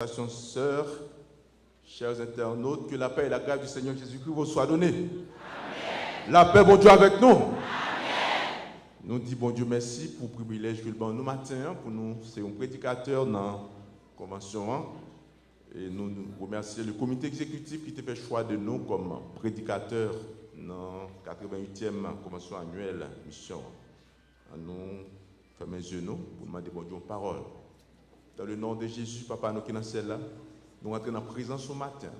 frères et sœurs, chers internautes, que la paix et la grâce du Seigneur Jésus-Christ vous soient données. Amen. La paix, bon Dieu, avec nous. Amen. Nous disons, bon Dieu, merci pour le privilège que nous matin, pour nous, c'est un prédicateur dans la convention. Et nous remercions le comité exécutif qui a fait le choix de nous comme prédicateur dans la 88e convention annuelle mission. Nous fermons les yeux pour demander bon Dieu une parole. Dans le nom de Jésus, Papa, nous qui sommes celle-là, nous entrons dans la présence ce matin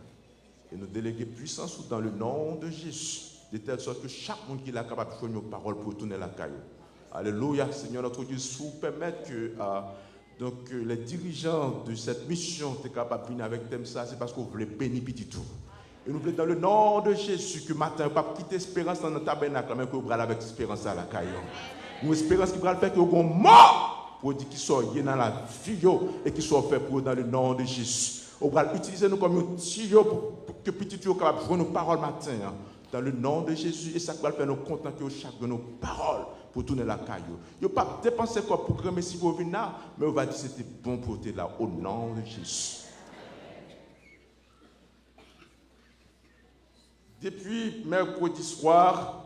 et nous déléguons puissance dans le nom de Jésus, de telle sorte que chaque monde qui est capable de faire une parole pour tourner la caillou. Alléluia, Seigneur notre Dieu, si vous permettez que les dirigeants de cette mission soient capables de venir avec thème ça, c'est parce que vous voulez bénir petit tout. Et nous voulons dans le nom de Jésus que matin, vous ne pouvez pas quitter l'espérance dans notre tabernacle, mais que vous allez avec l'espérance à la caillou. Une espérance qui va le faire que vous avez mort pour dire qu'ils soient dans la vie et qu'ils soient faits pour dans le nom de Jésus. On va utiliser nous comme un tuyau pour que petit tuyau capable de jouer nos paroles matin dans le nom de Jésus et ça va faire nous contents que chaque de nos paroles pour tourner la caillou. Il ne pas dépenser quoi pour grimper si vous venez là, mais on va dire que c'était bon pour être là au nom de Jésus. Depuis mercredi soir,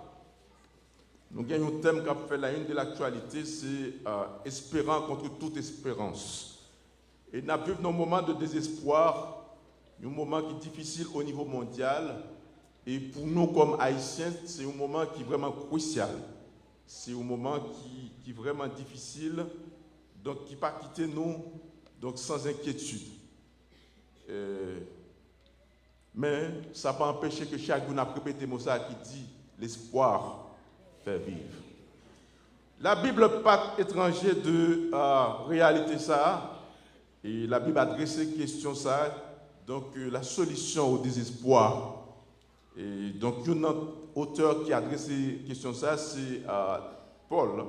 nous avons un thème qui a fait la une de l'actualité, c'est espérant contre toute espérance. Et nous vivons un moment de désespoir, un moment qui est difficile au niveau mondial. Et pour nous, comme Haïtiens, c'est un moment qui est vraiment crucial. C'est un moment qui est vraiment difficile, donc qui ne pas quitter nous donc sans inquiétude. Mais ça n'a pas empêché que chacun a répété mon ça qui dit l'espoir fait vivre. La Bible n'est pas étranger de réalité ça. Et la Bible a adressé question ça, donc la solution au désespoir. Et donc, un auteur qui a adressé question ça, c'est Paul,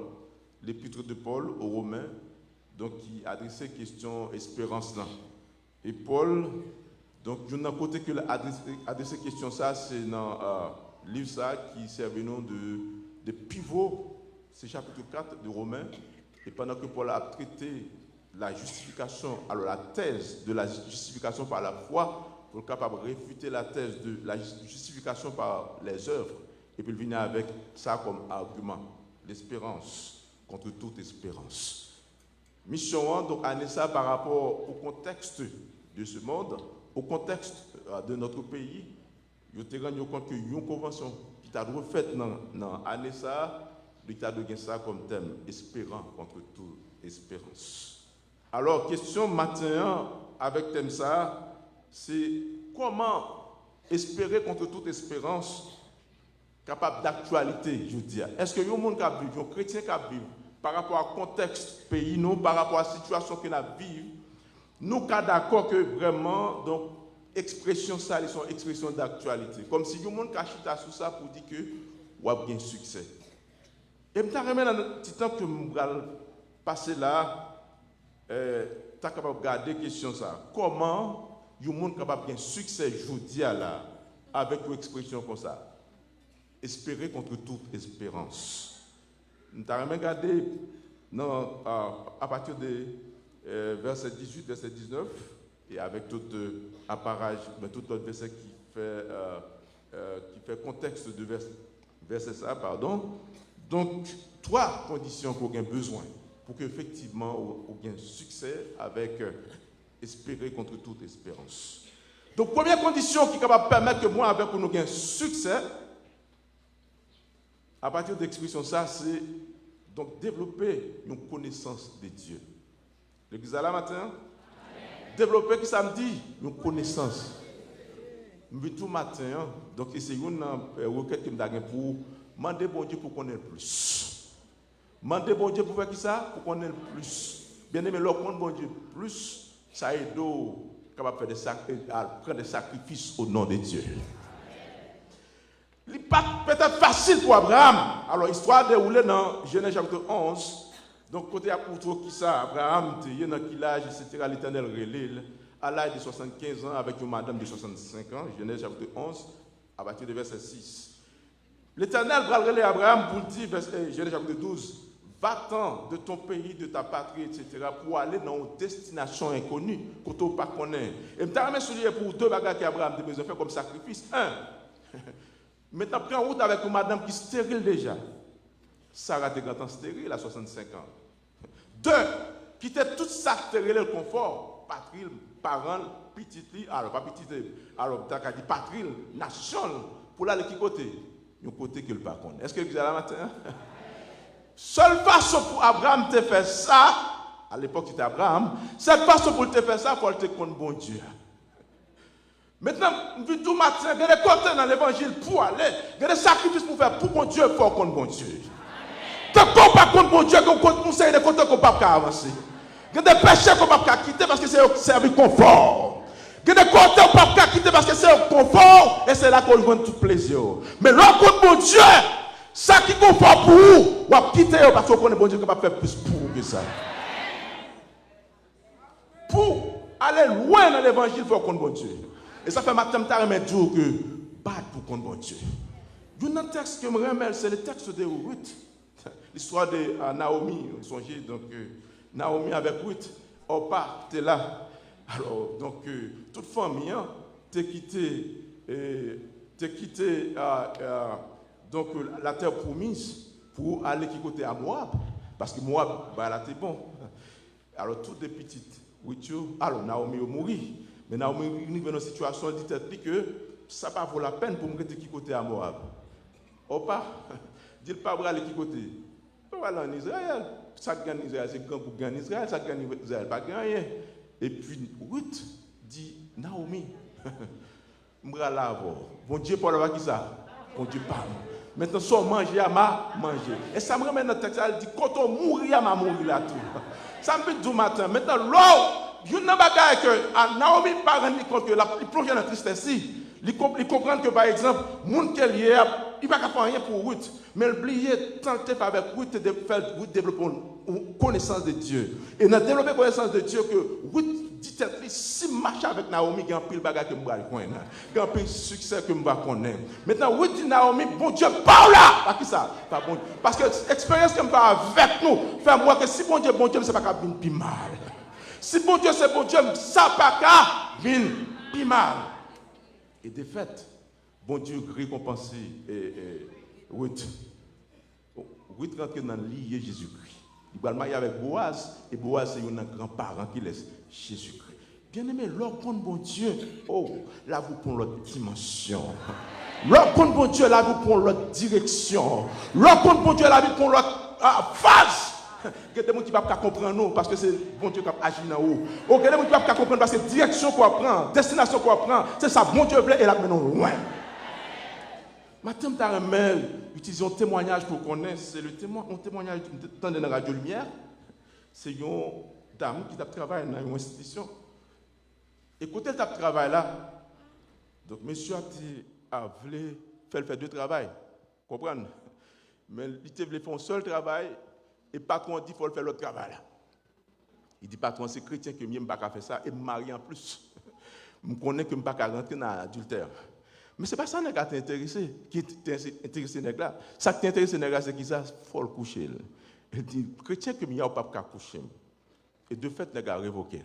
l'épître de Paul aux Romains, donc qui a adressé question espérance là. Et Paul, donc, un côté que a adressé question ça, c'est dans le livre ça qui servait nom de pivot, c'est chapitre 4 de Romains. Et pendant que Paul a traité la justification, alors la thèse de la justification par la foi, pour être capable de réfuter la thèse de la justification par les œuvres, et puis il vient avec ça comme argument, l'espérance contre toute espérance. Mission 1, donc, année ça par rapport au contexte de ce monde, au contexte de notre pays, il te rend compte que une convention qui a refaite dans l'année ça, il a donné ça comme thème, espérant contre toute espérance. Alors, question matin avec thème ça, c'est comment espérer contre toute espérance capable d'actualité, je veux dire. Est-ce que y a un monde qui a vécu, un chrétien qui a vécu, par rapport au contexte pays, nous, par rapport à la situation que nous vivons, nous sommes d'accord que vraiment, donc, expression ça, ils sont expressions d'actualité. Comme si y a un monde qui a chuté sur ça pour dire que vous avez bien succès. Et je me remets dans le petit temps que je vais passer là, tu es capable de regarder la question ça. Comment il y a un monde capable de succès aujourd'hui là avec une expression comme ça? Espérer contre toute espérance. Nous avons regardé à partir de verset 18, verset 19, et avec tout apparage, tout autre verset qui fait contexte de verset ça, pardon. Donc, trois conditions qu'on a besoin pour qu'effectivement on ait un succès avec espérer contre toute espérance. Donc, première condition qui est capable de permettre que moi, avec nous, ayons un succès, à partir de l'expression ça, c'est donc développer une connaissance de Dieu. L'église à la matin, amen. Développer qui ça me dit une connaissance. Je tout matin, donc c'est une requête qui me donne pour demander bon Dieu pour connaître plus. Demander bon Dieu pour faire qui ça? Pour connaître plus. Bien aimé, leur compte bon Dieu plus, ça aide capable de faire prendre des sacrifices au nom de Dieu. Il n'est pas peut-être facile pour Abraham. Alors, l'histoire déroulée dans Genèse chapitre 11. Donc, côté à pour qui ça, Abraham, il y a dans quel âge, etc., l'Éternel relève à l'âge de 75 ans avec une madame de 65 ans, Genèse chapitre 11, à partir de verset 6. L'Éternel va relayer Abraham pour dire, Genèse chapitre 12, Va-t'en de ton pays, de ta patrie, etc., pour aller dans une destination inconnue, que tu ne connais pas. Et je vais souligner pour deux bagages qu'Abraham a besoin de faire comme sacrifice. Un, maintenant, prends en route avec une madame qui est stérile déjà. Sarah était grand stérile à 65 ans. Deux, quitter tout ça stérile le confort, patrie, parents, petit, alors pas petit, alors tu as dit patrie, nation, pour aller qui côté? Un côté que le pas connaît. Est-ce que vous avez la matin? Seule façon pour Abraham de faire ça, à l'époque c'était Abraham, cette façon pour te faire ça, il faut te connaître bon Dieu. Maintenant, vu tout matin, il y a des côtés dans l'évangile pour aller, il y a des sacrifices pour faire pour bon Dieu, il faut connaître bon Dieu. Tant qu'on ne pas connaître bon Dieu, qu'on conseille des côtés qu'on ne peut pas avancer. Il y a des péchés qu'on ne peut pas quitter parce que c'est un service confort. Il y a des côtés qu'on ne peut pas quitter parce que c'est un confort et c'est là qu'on voit tout plaisir. Mais lorsqu'on connaît bon Dieu, ça qui est confort pour vous, on va quitter parce qu'on connaît bon Dieu qui va faire plus pour vous que ça. Pour aller loin dans l'évangile, il faut connaître bon Dieu. Et ça fait matin, je me dis que battre pour connaître bon Dieu. Il y a un texte que je me remets, c'est le texte de Ruth. L'histoire de Naomi, vous songez, donc Naomi avec Ruth, Orpa, tu es là. Alors, donc, toute famille, t'es quitté, donc, la terre promise pour aller qui côté à Moab. Parce que Moab, bah, là, t'es bon. Alors, toutes les petites, alors, Naomi a mouru. Mais Naomi est dans une situation, elle dit que ça ne vaut pas la peine pour me rester qui côté à Moab. Orpa, dit pas pour aller qui côté. Voilà en Israël. Ça gagne Israël, c'est grand pour gagner Israël, ça gagne Israël, pas gagner. Et puis, Ruth dit, Naomi, je vais là. Bon Dieu, pour le qui ça? Bon Dieu, pas. Maintenant, soit manger à ma manger. Et ça me remet dans le texte, elle dit, quand on mourit, à ma mourir là tout. Ça me fait du matin. Maintenant, l'eau, il y a une bagaille que Naomi ne pas rendre compte que il plonge dans la tristesse. Il comprend que, par exemple, le monde qui est lié, il ne va pas faire rien pour Ruth. Mais oublier, tenter avec Ruth de faire Ruth développer une connaissance de Dieu. Et dans développer une connaissance de Dieu, que Ruth dit si marche avec Naomi, il y a un pile bagage que je vais connaître. Il y a un pile succès que je vais connaître. Maintenant, Ruth dit Naomi, bon Dieu, parle là! Pas qui ça? Pas bon Dieu. Parce que l'expérience que je vais avec nous, fait moi que si bon Dieu, c'est pas qu'à venir plus mal. Si bon Dieu, c'est bon Dieu, ça pas qu'à venir plus mal. Et de fait, bon Dieu récompensé Ruth. Ruth rentre dans le lit de Jésus-Christ. Il va marier avec Boaz, et Boaz c'est un grand-parent qui laisse Jésus-Christ. Bien aimé, l'ordre bon Dieu, oh, là vous prenez l'autre dimension. L'ordre bon Dieu, là vous prenez l'autre direction. L'ordre bon Dieu, là vous prenez l'autre phase. Il y a des gens qui ne peuvent pas comprendre nous parce que c'est bon Dieu qui agit dans haut. Il y a des gens qui ne peuvent pas comprendre parce que c'est direction qu'on prend, destination qu'on prend, c'est ça, bon Dieu plaît et là maintenant loin. Maintenant, tu as un mail, utilisons un témoignage pour connaître, c'est le témoignage dans la radio Lumière. C'est une dame qui travaille dans une institution. Écoutez le travail là. Donc, monsieur a voulu faire deux travail. Comprenez? Mais il voulait faire un seul travail. Et patron dit qu'il faut faire l'autre travail. Il dit, patron, c'est chrétien que je ne peux pas faire ça et me marier en plus. Je connais que je ne peux pas rentrer dans l'adultère. Mais ce n'est pas ça qui t'est intéressé, qui t'est intéressé. Ça qui t'est intéressé, c'est qu'il faut le coucher. Il dit, chrétien que je ne peux pas coucher. Et de fait, il a révoqué.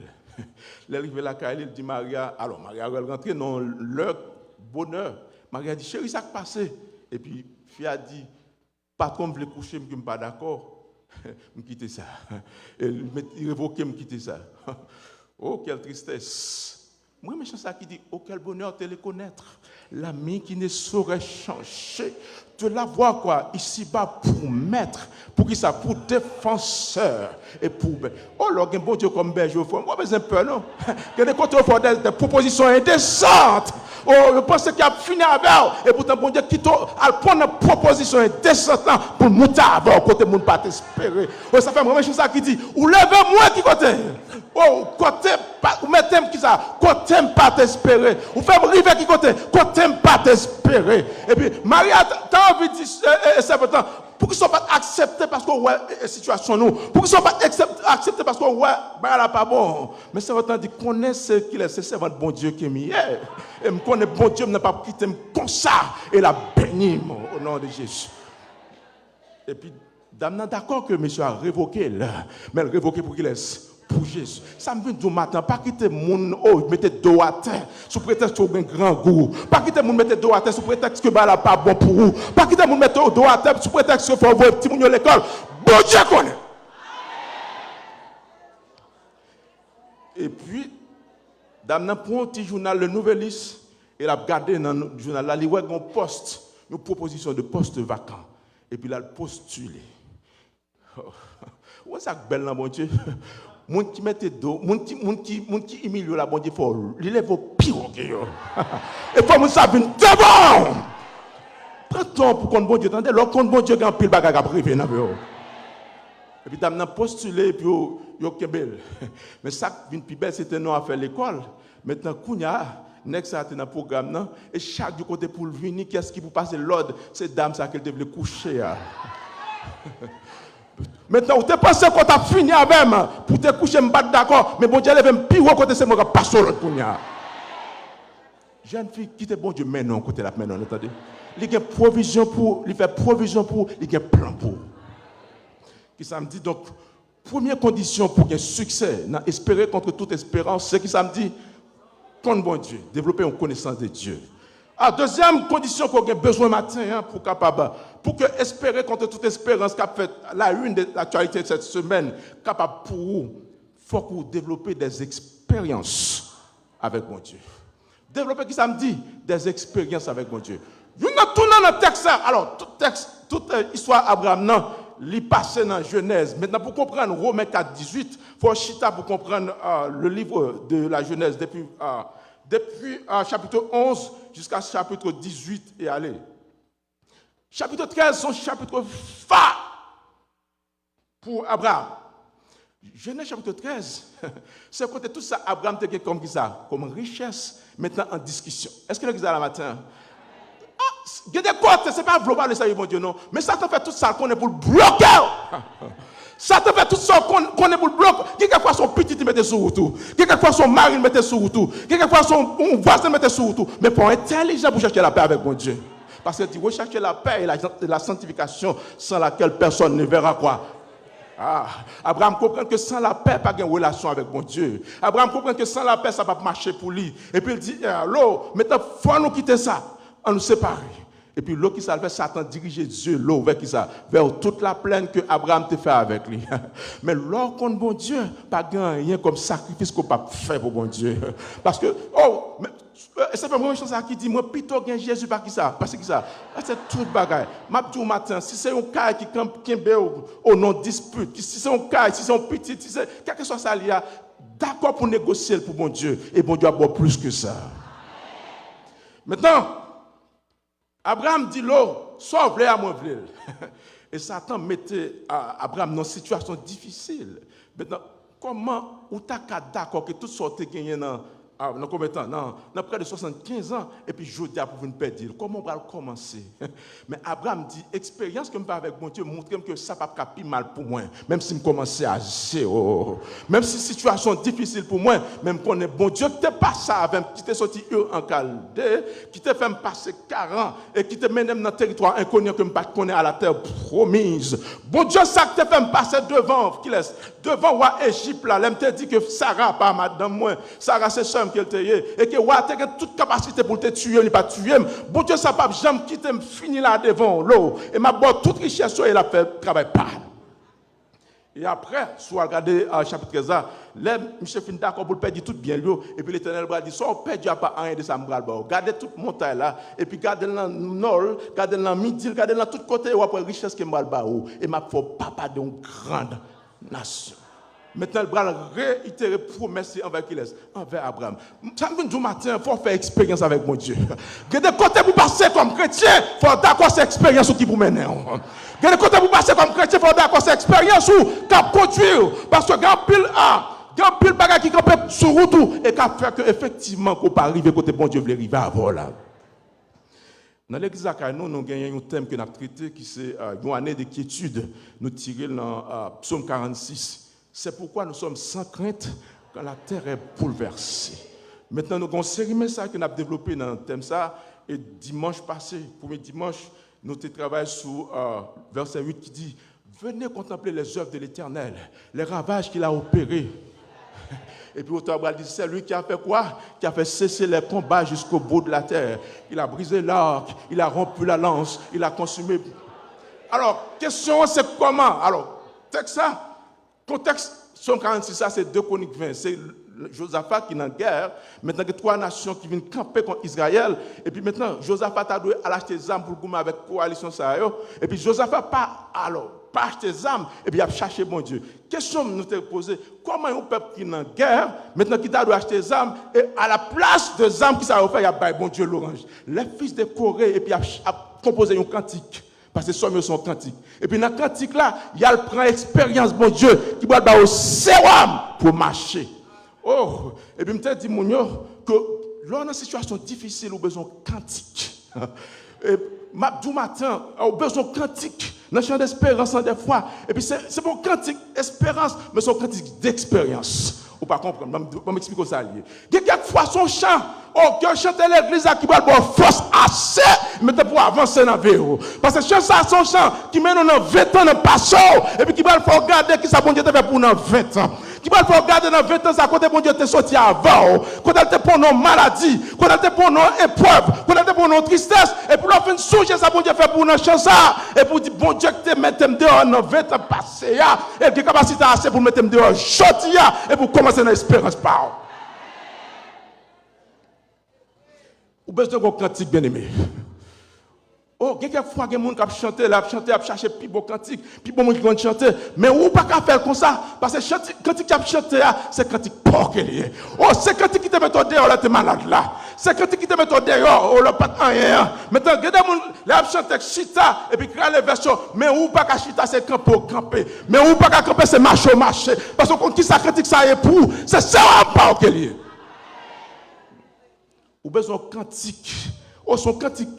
Il est arrivé là, il dit, Maria, alors Maria est rentrée dans leur bonheur. Maria a dit, chérie, ça qui passé. Et puis, fille a dit, patron voulait coucher, je ne suis pas d'accord. Je quitte ça. Il révoquait, me quitter ça. Oh, quelle tristesse. Moi, je suis ça qui dit, oh, quel bonheur de les connaître. L'ami qui ne saurait changer. De l'avoir, quoi, ici-bas pour maître, pour qui ça, pour défenseur et pour. Oh, là, un bon Dieu comme berger, moi, j'ai un peu, non? Il y a des côtés des propositions indécentes. Oh, je pense qu'il a fini avec. Et pourtant, bon Dieu, qui a prendre une proposition indécente pour nous avoir, côté monde pas t'espérer. Oh, ça fait vraiment chose ça qui dit, ou levez-moi qui côté. Oh, côté, ou mettez-moi qui ça, côté pas t'espérer. Ou faites-moi river qui côté, côté pas t'espérer. Et puis, Maria, t'as envie de dire, c'est pourtant, pour qu'ils ne soient pas acceptés parce qu'on voit la situation nous, pour qu'ils ne soient pas acceptés parce qu'on voit, ben là pas bon. Mais c'est autant dire, connaît ce qu'il est, c'est votre bon Dieu qui est mis. Et me connaît bon Dieu, ne pas quitter comme ça et la bénir au nom de Jésus. Et puis, Dame d'accord que monsieur a révoqué, mais il a révoqué pour qu'il laisse pour Jésus. Ça me vient du matin, pas quitter mon mettez dos à terre sous prétexte que vous avez un grand goût. Pas quitter mon mettre dos à terre sous prétexte que là pas bon pour vous. Pas quitter mon mettre dos à terre sous prétexte que faut voir petit moun à l'école. Bon Dieu connaît. Et puis dame prend un petit journal le Nouvelliste et l'a regardé dans le journal là, il voit un poste, une proposition de poste vacant et puis là il postulé. Où ça belle là mon Dieu. Moun qui mette dos, moun qui humilie la bon Dieu fort, il lève au pire que yo. Et faut moun ça vinn de bon. Prends temps pour qu'on bon Dieu attendez, l'autre qu'on bon Dieu grand pile bagage à privé nan yo. Et puis dame postulé et puis yo kembel. Mais ça vinn plus belle c'était non à faire l'école. Maintenant kounya next ça dans programme nan et chaque du côté pour venir qu'est-ce qui pour passer l'ordre, c'est dame ça qu'elle devait coucher. Maintenant, vous pensez qu'on t'a fini avec moi pour te coucher, je me battre d'accord, mais bon Dieu, elle est pire côté, c'est moi qui passe l'autre pour nous. Jeune fille, qui est bon Dieu, mais non, côté la main, non, attendez. Il y a provision pour, il fait provision pour, il y a plan pour. Qui ça me dit, donc, première condition pour qu'il succès, espérer contre toute espérance, c'est qui ça me dit, contre bon Dieu, développer une connaissance de Dieu. Deuxième condition qu'on a besoin matin pour capable, pour que espérer contre toute espérance qu'a fait la une de l'actualité de cette semaine, capable pour vous, faut que vous développez des expériences avec mon Dieu. Développer qui ça me dit des expériences avec mon Dieu. Vous n'avez tout dans le texte. Alors toute histoire Abraham non, li passé dans Genèse. Maintenant pour comprendre Romains 4:18, faut chita pour comprendre le livre de la Genèse depuis chapitre 11 jusqu'à chapitre 18 et aller. Chapitre 13, son chapitre phare pour Abraham. Genèse chapitre 13, c'est côté tout ça, Abraham était comme ça, comme richesse, maintenant en discussion. Est-ce que le gars là matin? Il y a des côtés, ce n'est pas global, ça, mon Dieu, non. Mais ça te fait tout ça qu'on est pour le bloquer. Ça te fait tout ça qu'on est pour le bloquer. Quelquefois son petit il mettait sur tout. Quelquefois son mari il mettait sur tout. Quelquefois son voisin mettait sur tout. Mais pour intelligent pour chercher la paix avec mon Dieu. Parce que tu recherches la paix et la sanctification sans laquelle personne ne verra quoi. Abraham comprend que sans la paix, pas de relation avec mon Dieu. Abraham comprend que sans la paix, ça ne va pas marcher pour lui. Et puis il dit, allô, maintenant, il faut nous quitter ça. On nous sépare. Et puis l'eau qui s'est fait, Satan dirigeait Dieu, l'eau vers qui ça, vers toute la plaine que Abraham te fait avec lui. Mais l'or contre bon Dieu, pas rien comme sacrifice qu'on peut faire pour bon Dieu. Parce que, ça fait moi une chose qui dit, moi, plutôt que Jésus, pas qui ça, parce que ça, c'est tout le bagage. M'a dit au matin, si c'est un cas qui au nom de dispute, si c'est un cas, si c'est un petit, si c'est, quel que soit ça, il y a d'accord pour négocier pour bon Dieu, et bon Dieu a beaucoup plus que ça. Maintenant, Abraham dit l'eau, sauve-les à mon v'lil. Et Satan mettait Abraham dans une situation difficile. Maintenant, comment ou t'as d'accord que tout sorte gagné dans combien de temps? Dans près de 75 ans, et puis je dis pour une perdre. Comment on va commencer? Mais Abraham dit, expérience que je fais avec mon Dieu, montre que ça ne va pas mal pour moi. Même si je commence à zéro. Même si la situation est difficile pour moi, même qu'on est bon Dieu, qui t'a passé avec, qui t'a sorti en Chaldée, qui t'a fait passer 40 et qui t'a mené dans un territoire inconnu que je ne connais pas à la terre promise. Bon Dieu, ça t'a fait passer devant roi Égypte là, elle m'a dit que Sarah, pas madame moi, Sarah c'est seul qu'elle te y et que roi a toute capacité pour te tuer, il pas tuer. Bon Dieu, ça pas jamais quitter me fini là devant l'eau et m'a bon toute richesse elle a fait travail pas. Et après, soit regarder chapitre 13 là, monsieur fin d'accord pour perdre tout bien lui et puis l'Éternel va dire soit perdre pas rien de ça m'bral ba. Gardez toute montagne là et puis gardez dans nord, gardez dans midi, gardez dans tout côté ou après richesse que m'bral ba et m'a faut papa d'une grande nation. Maintenant, le bras réitérer promesse envers Abraham. Ça me dit du matin, il faut faire expérience avec mon Dieu. Il y a des côtés pour passer comme chrétien, il faut d'accord cette expérience qui vous mène. Il y a des côtés pour passer comme chrétien, il faut d'accord cette expérience qui conduire. Parce que il y a pile de bagages qui campent sur route et qui fait que effectivement qu'on peut arriver côté bon Dieu veut arriver avant là. Dans l'église Zakaï, nous avons un thème que nous avons traité qui c'est une année d'inquiétude. Nous tirons dans Psaume 46. C'est pourquoi nous sommes sans crainte quand la terre est bouleversée. Maintenant, nous avons une série de messages que nous avons développé dans le thème ça. Et dimanche passé, premier dimanche, nous avons travaillé sur verset 8 qui dit venez contempler les œuvres de l'Éternel, les ravages qu'il a opérés. Et puis auteur dit, c'est lui qui a fait quoi? Qui a fait cesser les combats jusqu'au bout de la terre. Il a brisé l'arc, il a rompu la lance, il a consumé. Alors, question, c'est comment? Alors, texte ça, contexte 146, ça c'est 2 Chroniques 20, c'est Josaphat qui est en guerre, maintenant il y a 3 nations qui viennent camper contre Israël, et puis maintenant Josaphat a dû acheter des armes pour goumer avec la coalition ça, et puis Josaphat pas acheter des armes, et puis il a cherché bon Dieu. Question nous te poser, comment un peuple qui est en guerre, maintenant qui doit acheter des armes, et à la place des armes qui ça a fait, il a baillé bon Dieu l'orange. Les fils de Corée, et puis il a composé un cantique. Parce que ce sont cantiques. Et puis dans le cantique là, il y a le prend expérience, bon Dieu, qui doit avoir au sérum pour marcher. Oh, et puis je me dis, que lors d'une situation difficile, on a besoin de cantique. Et du matin, on a besoin de cantique. Dans le champ d'espérance, des fois. Et puis c'est pour cantique espérance, mais c'est un cantique d'expérience. Ou pas comprendre, je vais m'expliquer ça. Il y a quelquefois son chant, qui chante l'église qui va avoir force assez, mais pour avancer dans la vie. Parce que chant ça, son chant qui mène dans 20 ans dans le passé, et puis qui va le faire regarder qui ça bon Dieu te fait pour dans 20 ans. Qui va le faire regarder dans 20 ans, ça côté bon Dieu te sorti avant, quand elle te prend nos maladies, quand elle te prend nos épreuves, quand elle te prend nos tristesses, et pour leur faire soucher ça bon Dieu fait pour dans chant ça, et pour dire bon Dieu que te mette dehors dans 20 ans passé, et qui capacité assez pour mettre dehors, choti, et pour commencer dans l'espérance par. Ou besoin d'un cantique bien aimé. Oh, quelquefois, il y a des gens qui chantent, qui cherchent plus beau cantique, plus bon monde qui vont chanter. Mais ou pas qu'à faire comme ça, parce que cantique qui a chanté, c'est cantique porc lié. Oh, c'est cantique qui te met dehors, là, tu es malade là. C'est cantique qui te met dehors, oh, là, pas de rien. Maintenant, il y a des gens qui chantent chita, et puis créent les versions. Mais ou pas qu'à chita, c'est camper. Mais ou pas qu'à camper, c'est marcher. Parce que quand qui ça cantique, ça est pour, c'est ça, porc lié. Ou besoin de cantique. Oh, son cantique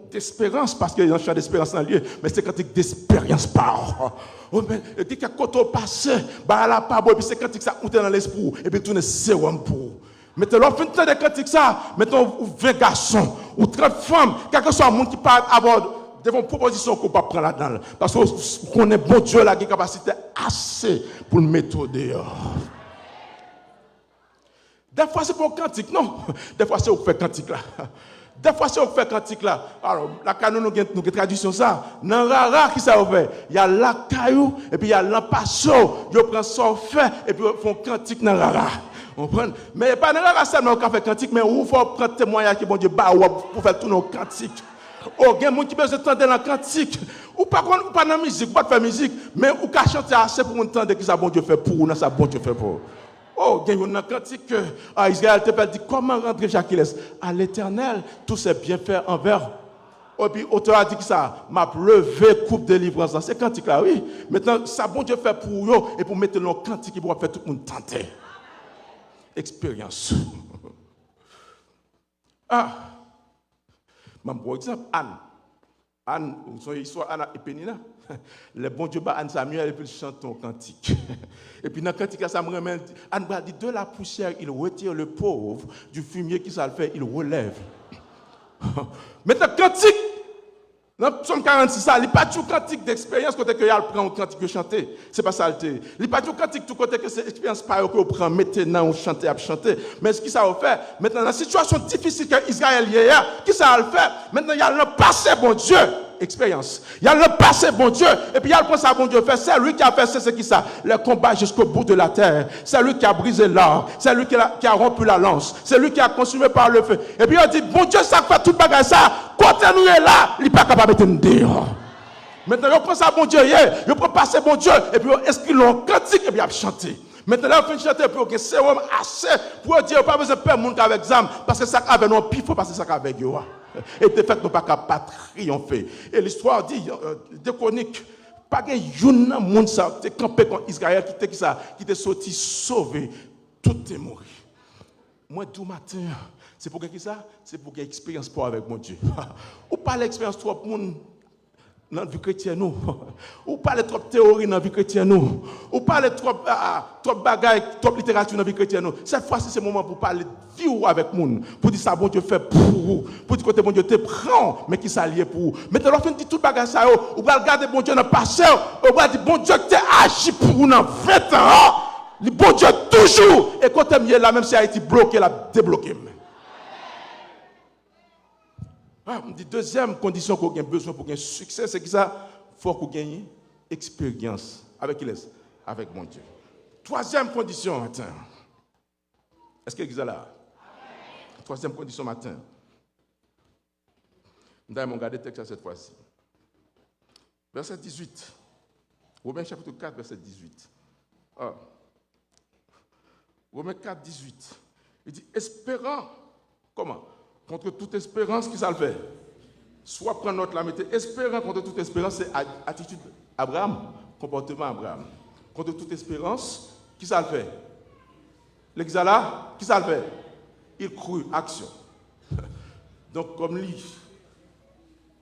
d'espérance, parce qu'il y a un chant d'espérance dans le lieu, mais c'est cantique d'espérance par. Oh, mais dès qu'il y a quand on passe, bah là, pas bon, et puis c'est cantique ça monte dans l'esprit, et puis tourne sérum pour. Mettez-le, fin de cantique ça, mettons 20 garçons, ou 30 femmes, quel que soit le monde qui parle avoir devant proposition qu'on peut prendre là-dedans. Parce qu'on est bon Dieu là, qui a capacité assez pour le mettre dehors. Des fois, c'est pour cantique, non. Des fois, c'est pour faire cantique là. Des fois, c'est pour faire cantique là. Alors, la canon, nous avons une traduction ça. Dans Rara, qui ça fait? Il y a la caillou, et puis il y a l'empasso. Ils prennent son fait, et puis ils font cantique dans Rara. Mais pas dans Rara seulement qu'on fait cantique, mais il faut prendre témoignage que bon Dieu bat pour faire tout nos cantiques. Oh, il y a des gens qui besoin d'entendre dans la cantique. Ou pas dans la musique, pas de faire musique, mais ou qu'à chanter assez pour entendre que ça bon Dieu fait pour ou non, ça bon Dieu fait pour. Oh, il y a une cantique que Israël te dit comment rentrer Jacques à l'Éternel, tous ses bienfaits envers. Oh, puis l'auteur a dit que ça m'a levé coupe de délivrance. C'est cantique là, oui. Maintenant, ça bon Dieu fait pour eux et pour mettre dans cantique qui pourra faire tout le monde tenter. Expérience. Par exemple, Anne, son histoire Anne et Pénina. Le bon Dieu, Anne Samuel, et puis il chante un cantique. Et puis dans le cantique, ça me remet, Anne dit de la poussière, il retire le pauvre, du fumier qui ça le fait, il relève. Maintenant, cantique, dans le psaume 46, il n'y a pas de cantique d'expérience côté que il prend un cantique de chanter. C'est pas ça. Il n'y a pas de cantique tout côté que c'est l'expérience par que vous prenez maintenant, on chante à chanter. Mais ce qui ça va faire, maintenant, dans la situation difficile que Israël y a, qui ça va faire? Maintenant, il y a le passé, bon Dieu. Expérience. Il y a le passé, bon Dieu, et puis il y a le passé, bon Dieu fait. C'est lui qui a fait, c'est qui ça? Le combat jusqu'au bout de la terre. C'est lui qui a brisé l'arc. C'est lui qui a rompu la lance. C'est lui qui a consumé par le feu. Et puis il dit, bon Dieu, ça fait tout le bagage ça. Continuez là, il n'est pas capable de mettre dehors. Maintenant, il prend ça, bon Dieu, il prend passer, bon Dieu, et puis est-ce qu'il a cantique, et puis il a chanté. Maintenant, là, on fait chanter pour que c'est homme assez pour dire, pas besoin de perdre mon avec examen, parce que ça avait non pif, parce que ça avec eux. Et de fait, nous pas capable de triompher. Et l'histoire dit, de chronique, pas que yon monde ça, te campé contre Israël, qui te sorti sauvé, tout est mort. Moi, tout matin, c'est pour qui ça? C'est pour qu'il y ait expérience pour avec mon Dieu. Ou pas l'expérience, toi, pour dans la vie chrétienne, nous. Ou parler trop de théorie dans la vie chrétienne, nous. Ou parler trop de bagailles, trop de littérature dans la vie chrétienne, nous. Cette fois-ci, c'est le moment pour parler de vie avec nous. Pour dire ça, bon Dieu fait pour vous. Pour dire que bon Dieu te prend, mais qui s'allie pour vous. Mais tu l'as dit tout bagage ça, ou va regarder bon Dieu dans le passé, ou va dire bon Dieu qui t'a agi pour vous dans 20 ans. Le bon Dieu toujours. Et quand tu es là, même si Haïti bloqué, la débloqué. Ah, deuxième condition qu'on a besoin pour gagner succès, c'est que ça, il faut qu'on gagne expérience. Avec qui laisse? Avec mon Dieu. Troisième condition, matin. Est-ce que vous êtes là? Troisième condition, matin. Nous allons regarder le texte cette fois-ci. Verset 18. Romains chapitre 4, verset 18. Ah. Romains 4, 18. Il dit, espérant, comment? Contre toute espérance, qui ça le fait? Soit prendre notre lamité, espérant contre toute espérance, c'est attitude Abraham, comportement Abraham. Contre toute espérance, qui ça le fait? L'exala, qui ça le fait? Il crut, action. Donc, comme lui,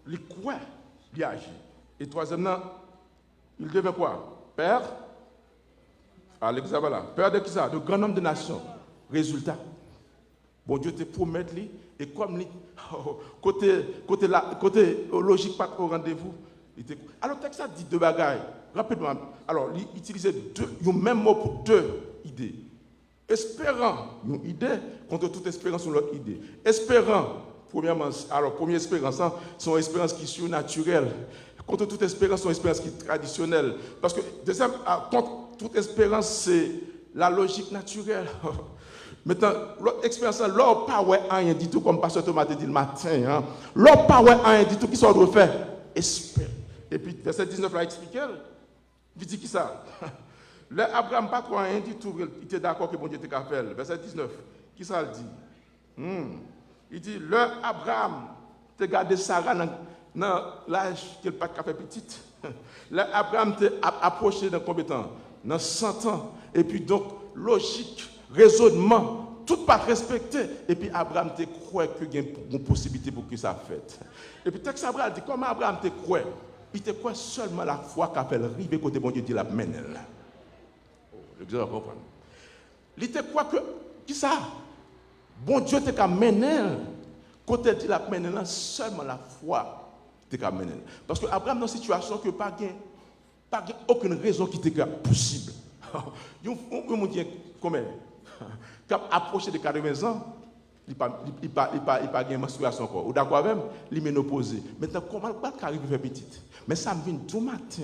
il croit, il agit. Et troisièmement, il devient quoi? Père, l'exala, père de qui ça? De grand nombre de nations. Résultat, bon Dieu te promet lui. Et comme côté logique, pas au rendez-vous. Alors, le texte a dit deux bagailles. Rapidement. Alors, il utilisait le même mot pour deux idées. Espérant une idée contre toute espérance sur l'autre idée. Espérant, premièrement, alors, première espérance, c'est une espérance qui est surnaturelle. Contre toute espérance, c'est une espérance qui est traditionnelle. Parce que, deuxième, contre toute espérance, c'est la logique naturelle. Maintenant, l'autre expérience, l'autre pas rien du tout, comme Pasteur Thomas dit le matin. L'autre pas rien du tout, qui sont de faire? Espère. Et puis, verset 19 là, expliqué. Il dit qui ça? Abraham pas trop rien du tout, il était d'accord que bon Dieu était capable. Verset 19, qui ça le dit? Il dit, Abraham te gardé Sarah dans l'âge qu'il n'a pas fait petite. Abraham te approché dans combien de temps? Dans 100 ans. Et puis donc, logique, raisonnement, tout pas respecté. Et puis Abraham te croit qu'il y a une possibilité pour que ça fasse. Et puis texte Abraham dit, comment Abraham te croit? Il te croit seulement la foi qu'appelle rive côté bon Dieu dit la mène. Le Dieu comprend. Il te croit que, qui ça? Bon Dieu te qu'à mener. Côté dit la mène, seulement la foi te qu'à mener. Parce que Abraham dans une situation que pas aucune raison qui était possible. Il m'a dit comment? Quand approché de 80 ans, il n'a pas de menstruation encore. Ou d'accord même, il est ménopausé. Maintenant, comment il va arriver à faire petite? Mais ça me vient tout matin.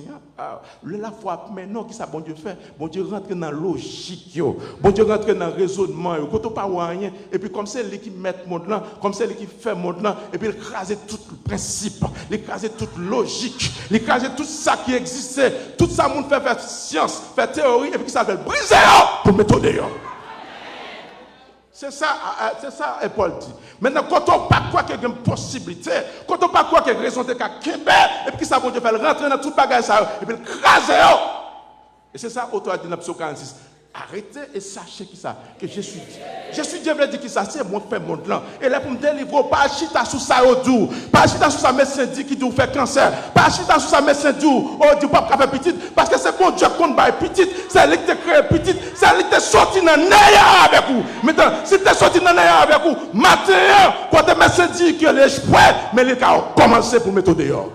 La foi maintenant, qui ça bon Dieu fait? Bon Dieu rentre dans la logique. Bon Dieu rentre dans le raisonnement. Quand on parle rien, et puis comme c'est lui qui met le monde là, comme c'est lui qui fait le monde là, et puis il crase tout le principe, il crase toute logique, il crase tout ça qui existait, tout ça, monde fait faire science, faire théorie, et puis qui s'appelle briser pour mettre au dehors. C'est ça, et Paul dit. Maintenant, quand on ne pas quoi qu'il y a une possibilité, quand on ne pas quoi qu'il y a une raison de Québec, et puis ça va faire rentrer dans tout le bagage, et puis craser. Et c'est ça, auteur dit dans Psaume 46. Arrêtez et sachez qui ça, que je suis Dieu. Je suis Dieu, veut dire qui ça, c'est moi qui fais mon plan. Et là, pour me délivrer, pas chita sous ça au doux, pas chita sous ça médecin dit qui doit faire cancer, pas chita sous ça médecin dit, oh, du pas faire petite, parce que c'est bon Dieu qu'on va petite, c'est lui qui t'a créé petite, c'est lui qui t'a sorti dans le néant avec vous. Maintenant, si tu es sorti dans le néant avec vous, matin, quand le médecin dit que l'espoir, mais les gars ont commencé pour mettre au dehors. Vous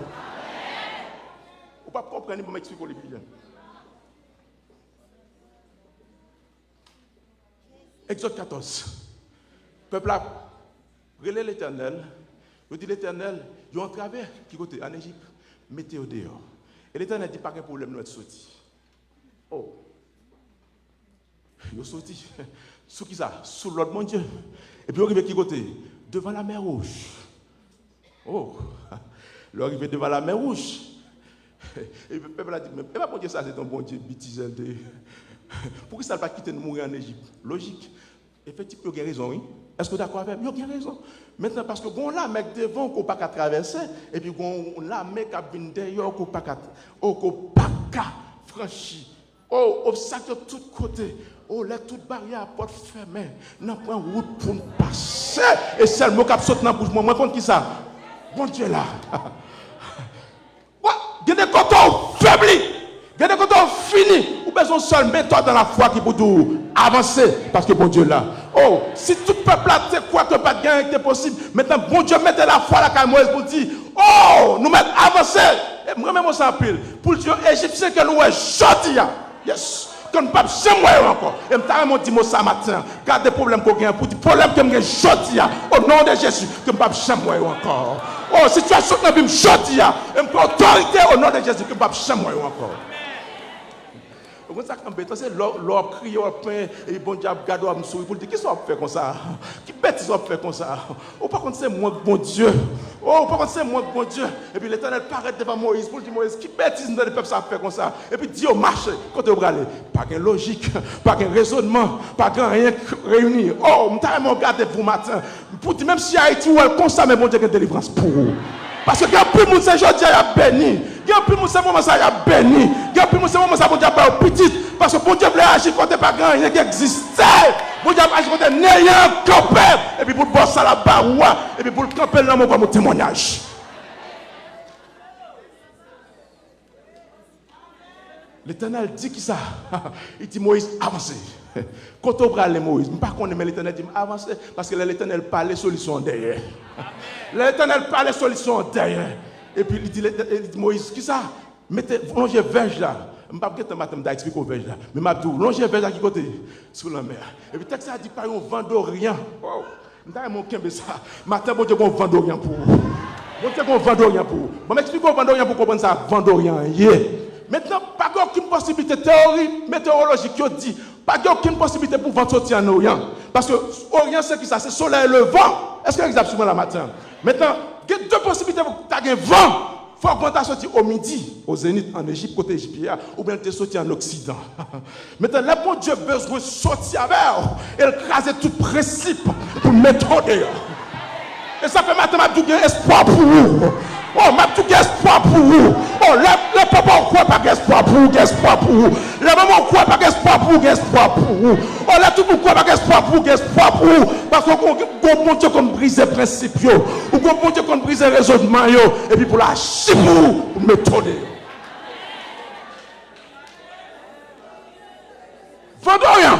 ne pouvez pas comprendre, pour m'expliquer les bien. Exode 14. Le peuple a relé l'Éternel. Il dit l'Éternel, il y a un travers qui côté en Égypte, mettez au dehors. Et l'Éternel dit pas de problème, nous être sortis. Oh. Il est sorti. Sous qui ça? Sous l'autre mon Dieu. Et puis il arrive qui côté? Devant la mer Rouge. Oh. Il arrive devant la mer Rouge. Et le peuple a dit, mais pas pour dire ça, c'est un bon Dieu bêtisel de. Pourquoi ça ne va pas quitter de mourir en Égypte? Logique. Effectivement, il y a raison, oui. Est-ce que vous êtes d'accord avec moi? Il y a raison. Maintenant, parce que bon là, mec devant, qu'on ne peut pas traverser, et puis bon là, mec qui vient derrière, qu'on ne peut pas franchir. Oh, obstacle de tous côtés. Oh, là, toute barrière à porte fermée. Non, pas une route pour nous passer. Et c'est le mot qui saute dans la bouche. Moi, contre qui ça? Bon Dieu là. quand on faiblit, quand on finit, ou besoin seule méthode dans la foi qui peut nous avancer parce que bon Dieu là. Oh, si tout peuple là te croit que pas de gain était possible, maintenant bon Dieu mettez la foi là quand Moïse pour dire, oh, nous mettons avancer. Et moi même ça pile pour le Dieu égyptien que nous est gentil. Yes. Qu'on ne peut pas jamais encore. Et je me dis ça matin. Garde des problèmes qu'on a pour des problèmes que je suis au nom de Jésus. Que je ne peux pas jamais encore. Oh, situation que je suis gentil. Et je autorité au nom de Jésus. Que je ne peux pas jamais encore. Vous savez, c'est l'or crié au pain et bon diable garde à me sourire pour dire qui ça fait comme ça? Qui bêtise ça fait comme ça? Ou par contre c'est moi bon Dieu. Oh, par contre c'est moi bon Dieu. Et puis l'Éternel paraît devant Moïse pour dire Moïse qui bêtise dans le peuple ça fait comme ça? Et puis Dieu marche quand vous allez. Pas de logique, pas de raisonnement, pas de rien réuni. Oh, je vais regarder pour matin. Pour dire même si Haïti ou comme ça, mais bon Dieu a une délivrance pour vous. Parce que quand plus de monde c'est aujourd'hui, il y a béni. Quand plus de monde c'est moment ça, il y a béni. Quand plus de monde c'est moment ça, bon Dieu a pas petit. Parce que bon Dieu voulait agir quand il n'y a pas grand rien qui existait. Bon Dieu a agir quand il n'y a rien campé. Et puis pour le bosser à la barre, et puis pour le camper là, on va mon témoignage. L'Éternel dit qui ça? Il dit Moïse, avancez. Quand on parle de Moïse, je ne sais pas mais l'Éternel dit avancez parce que l'Éternel parle les solutions derrière. L'Éternel parle les solutions derrière. Et puis il dit Moïse, qui ça? Mettez, longez verge là. Je ne sais pas si je expliquer au verge là. Mais je vais longez verge là qui côté? Sur la mer. Et puis le texte a dit, pas un vent d'Orient. Wow. Je ne sais pas ça. Matin, bon Dieu, un vent d'Orient pour vous. Bon Dieu, un vent d'Orient pour vous. Je vais m'expliquer au vent d'Orient pour comprendre ça. Vent d'Orient. Yeah. Maintenant, pas aucune possibilité théorique, météorologique qui dit, pas aucune possibilité pour vent sortir en Orient. Parce que Orient, c'est qui ça? C'est soleil et le vent. Est-ce que c'est exactement la matin? Maintenant, il y a deux possibilités pour que tu aies un vent. Il faut que tu sorti au midi, au zénith, en Égypte, côté égyptien, ou bien tu es sorti en Occident. Maintenant, le bon Dieu a besoin de sortir avec et écraser tout principe pour mettre au dehors. Et ça fait maintenant que espoir pour vous. Oh, ma tout espoir pour vous. Oh, les papas croient pas espoir pour vous, espoir pour vous. Les mamans croient pas espoir pour vous, espoir pour vous. Oh, là tout le monde croit pas espoir pour vous, espoir pour vous. Parce qu'on bon Dieu comme briser les principes, ou qu'on bon Dieu comme briser les raisonnements, et puis pour la chipou, pour m'étonner. Vent d'Orient.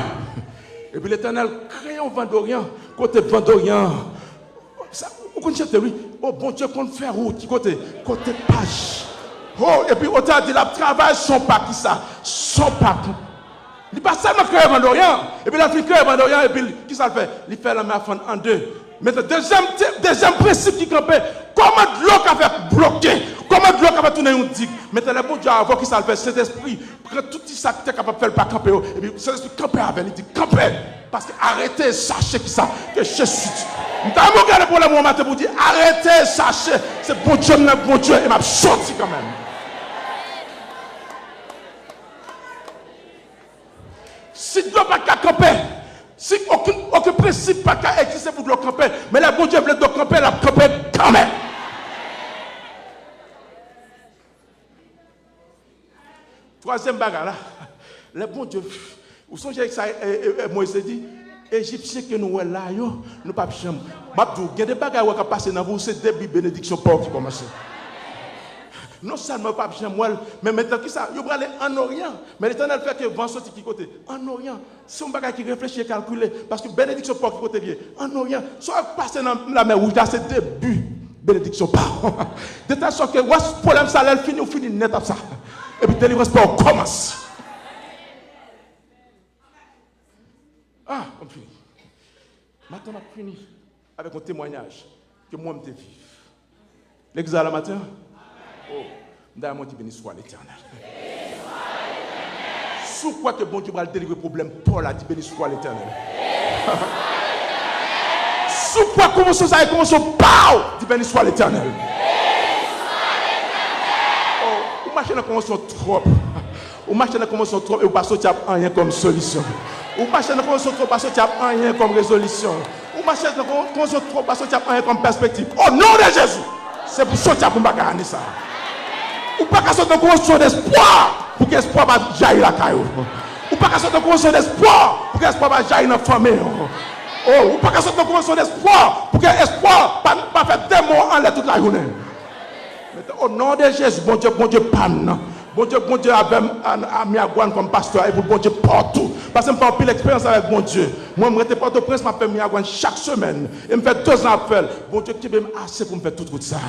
Et puis l'Éternel crée un vent d'Orient. Côté vent d'Orient. Vous connaissez lui? Oh bon Dieu, qu'on fait route, côté page. Oh, et puis, on t'a dit, la travail, son pas qui ça? Son pas. Il passe seulement créer un d'Orient. Et puis, il a fait créer un d'Orient, et puis, qui ça fait? Il fait la main en deux. Mais le deuxième principe qui campait, comment de l'eau qui fait bloquer? Comment de l'eau qui fait tourner une digue? Maintenant, le bon Dieu, avant qu'il ça le fait, cet esprit, prend tout ça qui est capable de faire, pas camper. Et puis, cet esprit camper avec, il dit, camper. Parce que arrêtez, sachez qui ça, que je suis. Nous avons regardé pour le moment pour dire, arrêtez, sachez, c'est bon Dieu, et m'a sorti quand même. Si Dieu n'a pas qu'à camper, si aucun principe n'a qu'à exister pour le camper, mais le bon Dieu veut le camper, la camper quand même. Troisième bagarre là, le bon Dieu, vous songez que ça, Moïse dit, Égyptiens que nous sommes là, nous ne pouvons pas jamais. Il y a des bagarres qui passent dans vous, c'est début bénédiction pauvre qui commence. Non seulement pas jamais, mais maintenant qui ça, vous allez en Orient. Mais l'Éternel fait que le vent sorti qui côté? En Orient. C'est un bagage qui réfléchit et calculé. Parce que bénédiction pauvre qui côté lié? En Orient. Soit passer dans la mer rouge, c'est début bénédiction pauvre. De telle sorte que, ce problème, ça, elle finit net à ça. Et puis, délivrance pauvre commence. Ah, on finit. Maintenant, on a fini avec un témoignage que moi, je vis. L'examen la matin? Oh, d'ailleurs, je béni soit l'Éternel. Sous quoi que bon Dieu va délivrer le problème, Paul a dit béni soit l'Éternel. Sous quoi commence ça et commence à parler, dit béni soit l'Éternel. Oh, vous marchez dans la convention trop. Vous marchez dans la convention trop et vous passez à rien comme solution. Vous marchez dans la convention trop, passez à rien comme résolution. Vous marchez dans la convention trop, passez à rien comme perspective. Au nom de Jésus, c'est pour sortir pour ne ça. Ou pas qu'à sortir de convention d'espoir pour que l'espoir va jaillir la caillou. Ou pas qu'à sortir de convention d'espoir pour que l'espoir va jaillir dans la famille. Oh, ou pas qu'à sortir de convention d'espoir pour que l'espoir ne pas faire des mots en l'air toute la journée. Au nom de Jésus, bon Dieu, pam. Bon Dieu, avec Miagouane comme pasteur, et pour bon Dieu partout. Parce que je fais une expérience avec bon Dieu. Moi, je suis Port-au-Prince, je fais Miagouane chaque semaine. Et je fais 2 ans appels. Bon Dieu qui m'aime assez pour me faire tout ça.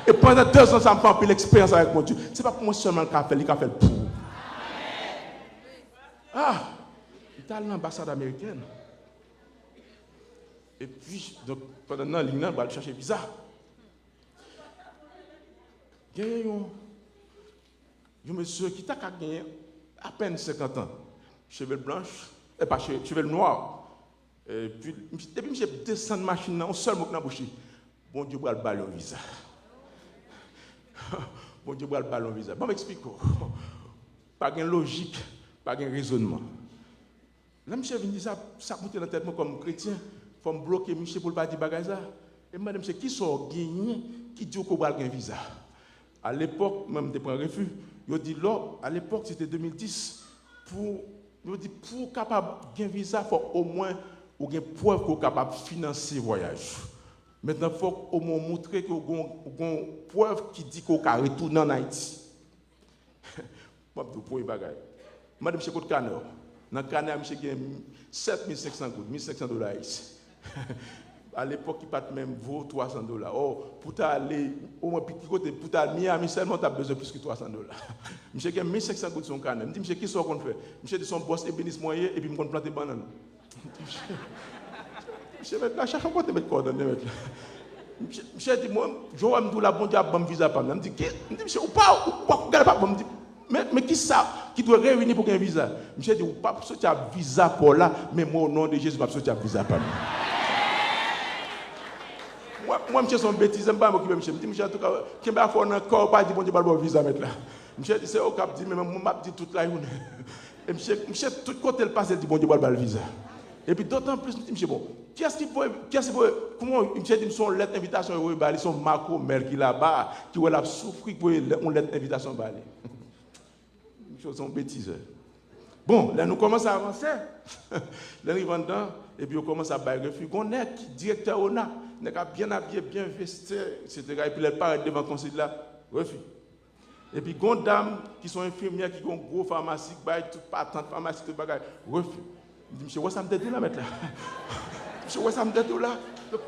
Et pendant 2 ans, ça me fait une expérience avec bon Dieu. Ce n'est pas pour moi seulement qu'il a fait, il a fait pour. Ah, il est allé à l'ambassade américaine. Et puis, donc, pendant un an, il va aller chercher visa. Il y a un monsieur qui a gagné à peine 50 ans. Cheveux blanches, et pas cheveux noirs. Et puis, depuis que je descends de machine, on seul mot dans la bouche. Bon Dieu, va le ballon visa. Bon Dieu, va le ballon visa. Bon, m'explique. Pas de logique, pas de raisonnement. Là, monsieur vient dire ça monte dans la tête comme chrétien. Il faut me bloquer, monsieur, pour ne pas dire bagage ça. Et moi, monsieur, qui sont gagnés, qui dit qu'on va un visa? À l'époque, même, je prends refus. Ils dit là, à l'époque, c'était 2010. Pour capable de visa, il faut au moins une preuve qu'on est capable de financer le voyage. Maintenant, il faut au moins montrer qu'on a une preuve qui dit qu'on peut retourner en Haïti. Je vais vous dire bagage. Madame, monsieur, côté Canard. Dans le Canard, monsieur, il y a 7500 gouttes, 1500 $. À l'époque, il n'y a pas même vaut $300. Oh, pour aller au moins petit côté, pour aller à Miami seulement, tu as besoin de plus que $300. Monsieur, il y a 1500 gouttes sur le Canard. Je me dis, monsieur, qu'est-ce qu'on fait? Monsieur, dit son boss ébéniste moyen et puis il me planter des bananes. Monsieur, là, chaque fois, tu mets coordonnées. Monsieur dit, moi, je vais me dire, la bonne diable, je vais me visa. Je me dis, monsieur, ou pas, me dit, mais qui ça qui doit réunir pour un visa? Monsieur dit, ou pas pour sortir un visa pour là, mais moi, au nom de Jésus, je vais sortir un visa pour moi, monsieur, son bêtise, je ne vais pas m'occuper, monsieur. Je dis, monsieur, en tout cas, qui m'a fait un corps, pas dit, bon Dieu, je vais le visa mettre là. Monsieur dit, c'est au cap, dit, mais moi, je dis toute la journée. Et monsieur, tout côté le passe, il dit, bon Dieu, je vais le visa. Et puis d'autant plus, je dis, monsieur, bon, qu'est-ce qu'il faut, comment, monsieur dit, son lettre d'invitation, ils sont Marco Mel qui là-bas, qui va souffrir pour une lettre d'invitation, sont bêtises. Bon, là, nous commençons à avancer. Là, nous arrivons dedans, et puis on commence à bailler refus. On est directeur ONA, on est bien habillé, bien vesti, etc. Et puis, elle paraît devant le conseil là, refus. Et puis, il y a des dames qui sont infirmières, qui ont une grosse pharmacie, qui baillent toute patente, pharmacie, tout bagage, refus. Je dis, monsieur, où ça me détruit là, maintenant? Monsieur, où ça me détruit là?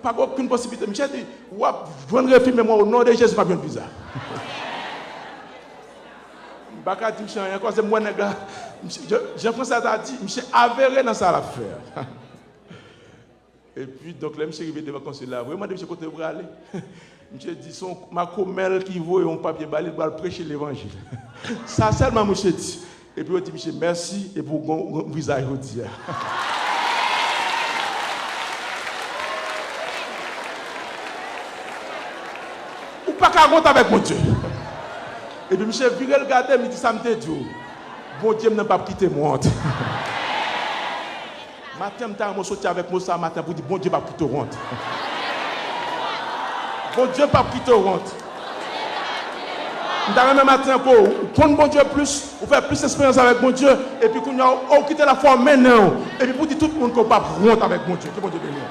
Pas aucune possibilité. Monsieur dit, je vais refus, mais moi, au nom de Jésus, je ne vais pas visa. Bakati, monsieur, encore c'est moi, Jean-François a dit, monsieur, avéré dans ça l'affaire. Et puis, donc, là, monsieur est arrivé devant le conseil là. Vraiment, monsieur, côté où aller? Monsieur dit, son ma commelle qui vaut un papier balai, il va prêcher l'évangile. Ça, seulement, monsieur dit. Et puis, il dit, monsieur, merci, et pour mon visage, il dit. Ou pas qu'à compter avec mon Dieu. Et puis, monsieur, viré le gardien, il dit, ça me dit, bon Dieu, n'a pas quitté moi. Matin, je suis sorti avec moi ça matin pour dire, bon Dieu, pas quitter honte. Bon Dieu, pas quitter honte. Dans le même matin, vous connaissez bon Dieu plus, vous faites plus d'expérience avec bon Dieu, et puis vous quittez la foi maintenant. Et puis vous dites tout le monde qu'on pas honte avec bon Dieu. Que bon Dieu bénisse.